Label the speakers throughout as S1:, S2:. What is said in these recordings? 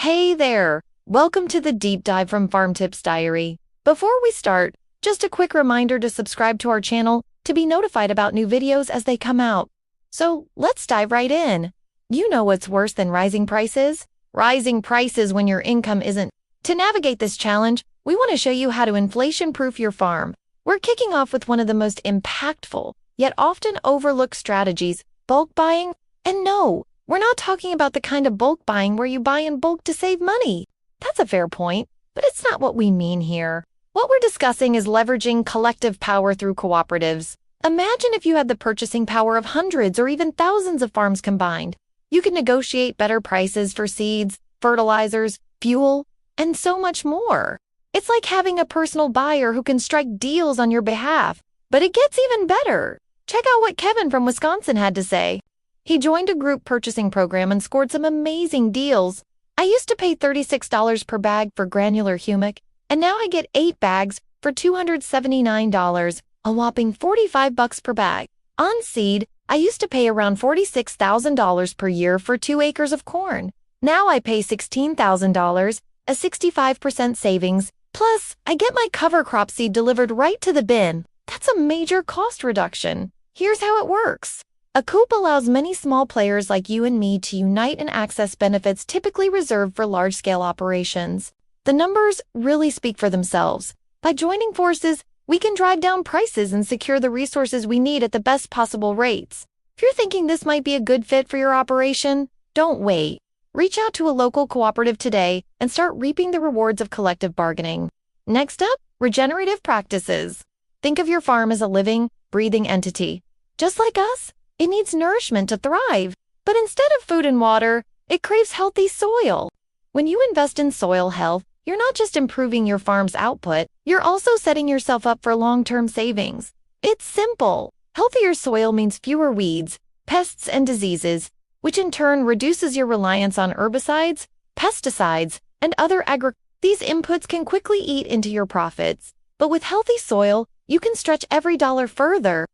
S1: Hey there! Welcome to the deep dive from Farmtips Diary. Before we start, just a quick reminder to subscribe to our channel to be notified about new videos as they come out. So let's dive right in. You know what's worse than rising prices? Rising prices when your income isn't. To navigate this challenge, we want to show you how to inflation-proof your farm. We're kicking off with one of the most impactful, yet often overlooked strategies, bulk buying. And no, we're not talking about the kind of bulk buying where you buy in bulk to save money. That's a fair point, but it's not what we mean here. What we're discussing is leveraging collective power through cooperatives. Imagine if you had the purchasing power of hundreds or even thousands of farms combined. You could negotiate better prices for seeds, fertilizers, fuel, and so much more. It's like having a personal buyer who can strike deals on your behalf. But it gets even better. Check out what Kevin from Wisconsin had to say. He joined a group purchasing program and scored some amazing deals. I used to pay $36 per bag for granular humic, and now I get 8 bags for $279, a whopping $45 per bag. On seed, I used to pay around $46,000 per year for 2 acres of corn. Now I pay $16,000, a 65% savings. Plus, I get my cover crop seed delivered right to the bin. That's a major cost reduction. Here's how it works. A coop allows many small players like you and me to unite and access benefits typically reserved for large-scale operations. The numbers really speak for themselves. By joining forces, we can drive down prices and secure the resources we need at the best possible rates. If you're thinking this might be a good fit for your operation, don't wait. Reach out to a local cooperative today and start reaping the rewards of collective bargaining. Next up, regenerative practices. Think of your farm as a living, breathing entity. Just like us, it needs nourishment to thrive. But instead of food and water, it craves healthy soil. When you invest in soil health, you're not just improving your farm's output, you're also setting yourself up for long-term savings. It's simple. Healthier soil means fewer weeds, pests, and diseases, which in turn reduces your reliance on herbicides, pesticides, and other These inputs can quickly eat into your profits. But with healthy soil, you can stretch every dollar further.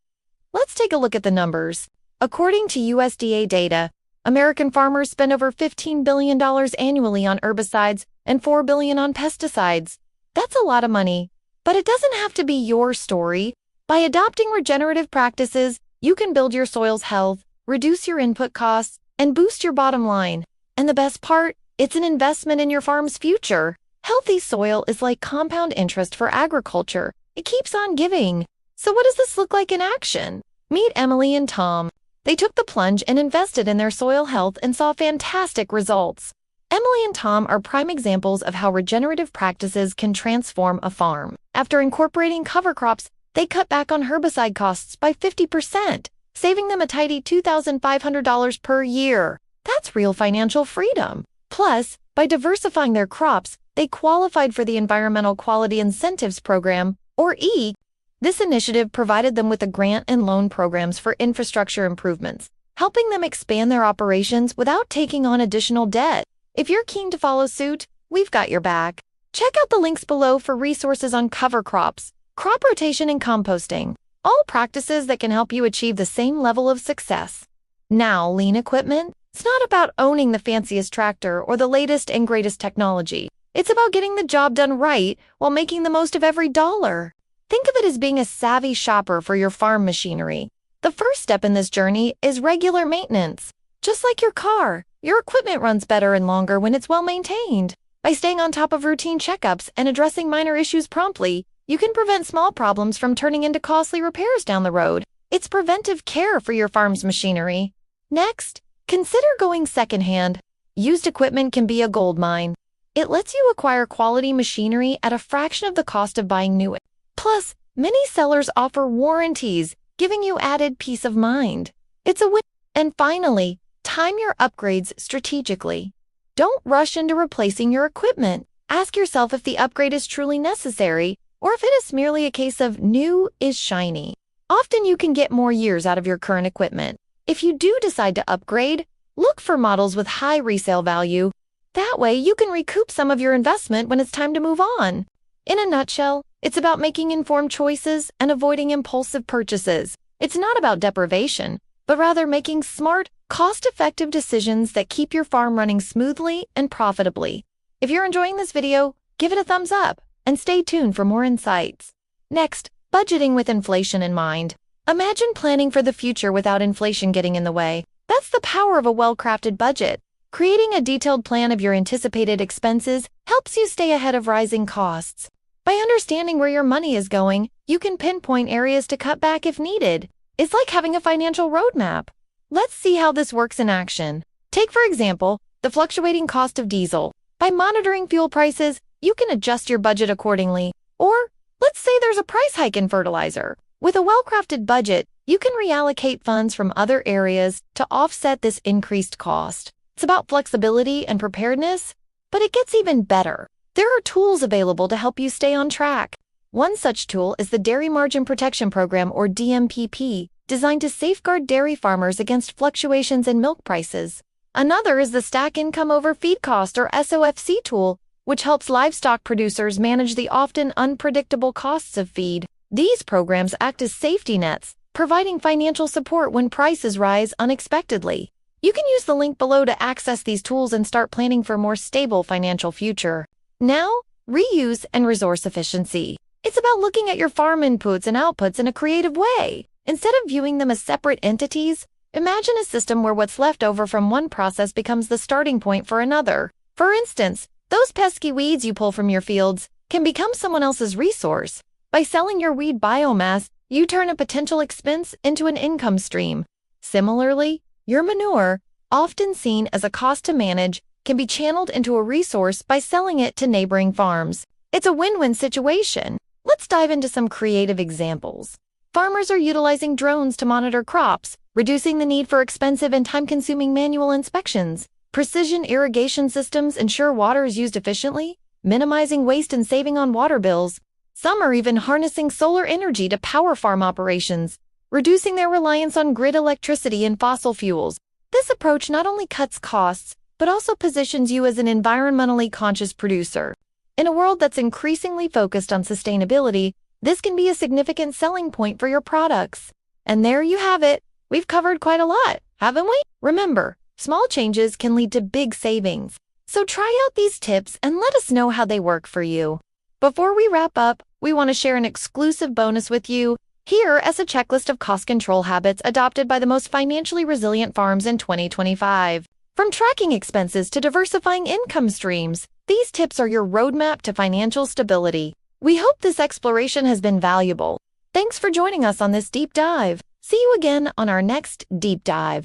S1: Let's take a look at the numbers. According to USDA data, American farmers spend over $15 billion annually on herbicides and $4 billion on pesticides. That's a lot of money. But it doesn't have to be your story. By adopting regenerative practices, you can build your soil's health, reduce your input costs, and boost your bottom line. And the best part? It's an investment in your farm's future. Healthy soil is like compound interest for agriculture. It keeps on giving. So what does this look like in action? Meet Emily and Tom. They took the plunge and invested in their soil health and saw fantastic results. Emily and Tom are prime examples of how regenerative practices can transform a farm. After incorporating cover crops, they cut back on herbicide costs by 50%, saving them a tidy $2,500 per year. That's real financial freedom. Plus, by diversifying their crops, they qualified for the Environmental Quality Incentives Program, or EQ. This initiative provided them with a grant and loan programs for infrastructure improvements, helping them expand their operations without taking on additional debt. If you're keen to follow suit, we've got your back. Check out the links below for resources on cover crops, crop rotation, and composting, all practices that can help you achieve the same level of success. Now, lean equipment? It's not about owning the fanciest tractor or the latest and greatest technology. It's about getting the job done right while making the most of every dollar. Think of it as being a savvy shopper for your farm machinery. The first step in this journey is regular maintenance. Just like your car, your equipment runs better and longer when it's well maintained. By staying on top of routine checkups and addressing minor issues promptly, you can prevent small problems from turning into costly repairs down the road. It's preventive care for your farm's machinery. Next, consider going secondhand. Used equipment can be a goldmine. It lets you acquire quality machinery at a fraction of the cost of buying new. Plus, many sellers offer warranties, giving you added peace of mind. It's a win. And finally, time your upgrades strategically. Don't rush into replacing your equipment. Ask yourself if the upgrade is truly necessary, or if it is merely a case of new is shiny. Often you can get more years out of your current equipment. If you do decide to upgrade, look for models with high resale value. That way you can recoup some of your investment when it's time to move on. In a nutshell, it's about making informed choices and avoiding impulsive purchases. It's not about deprivation, but rather making smart, cost-effective decisions that keep your farm running smoothly and profitably. If you're enjoying this video, give it a thumbs up and stay tuned for more insights. Next, budgeting with inflation in mind. Imagine planning for the future without inflation getting in the way. That's the power of a well-crafted budget. Creating a detailed plan of your anticipated expenses helps you stay ahead of rising costs. By understanding where your money is going, you can pinpoint areas to cut back if needed. It's like having a financial roadmap. Let's see how this works in action. Take, for example, the fluctuating cost of diesel. By monitoring fuel prices, you can adjust your budget accordingly. Or, let's say there's a price hike in fertilizer. With a well-crafted budget, you can reallocate funds from other areas to offset this increased cost. It's about flexibility and preparedness, but it gets even better. There are tools available to help you stay on track. One such tool is the Dairy Margin Protection Program, or DMPP, designed to safeguard dairy farmers against fluctuations in milk prices. Another is the Stack Income Over Feed Cost, or SOFC tool, which helps livestock producers manage the often unpredictable costs of feed. These programs act as safety nets, providing financial support when prices rise unexpectedly. You can use the link below to access these tools and start planning for a more stable financial future. Now, reuse and resource efficiency. It's about looking at your farm inputs and outputs in a creative way. Instead of viewing them as separate entities, imagine a system where what's left over from one process becomes the starting point for another. For instance, those pesky weeds you pull from your fields can become someone else's resource. By selling your weed biomass, you turn a potential expense into an income stream. Similarly, your manure, often seen as a cost to manage, can be channeled into a resource by selling it to neighboring farms. It's a win-win situation. Let's dive into some creative examples. Farmers are utilizing drones to monitor crops, reducing the need for expensive and time-consuming manual inspections. Precision irrigation systems ensure water is used efficiently, minimizing waste and saving on water bills. Some are even harnessing solar energy to power farm operations, reducing their reliance on grid electricity and fossil fuels. This approach not only cuts costs, but also positions you as an environmentally conscious producer. In a world that's increasingly focused on sustainability, this can be a significant selling point for your products. And there you have it. We've covered quite a lot, haven't we? Remember, small changes can lead to big savings. So try out these tips and let us know how they work for you. Before we wrap up, we want to share an exclusive bonus with you. Here is a checklist of cost control habits adopted by the most financially resilient farms in 2025. From tracking expenses to diversifying income streams, these tips are your roadmap to financial stability. We hope this exploration has been valuable. Thanks for joining us on this deep dive. See you again on our next deep dive.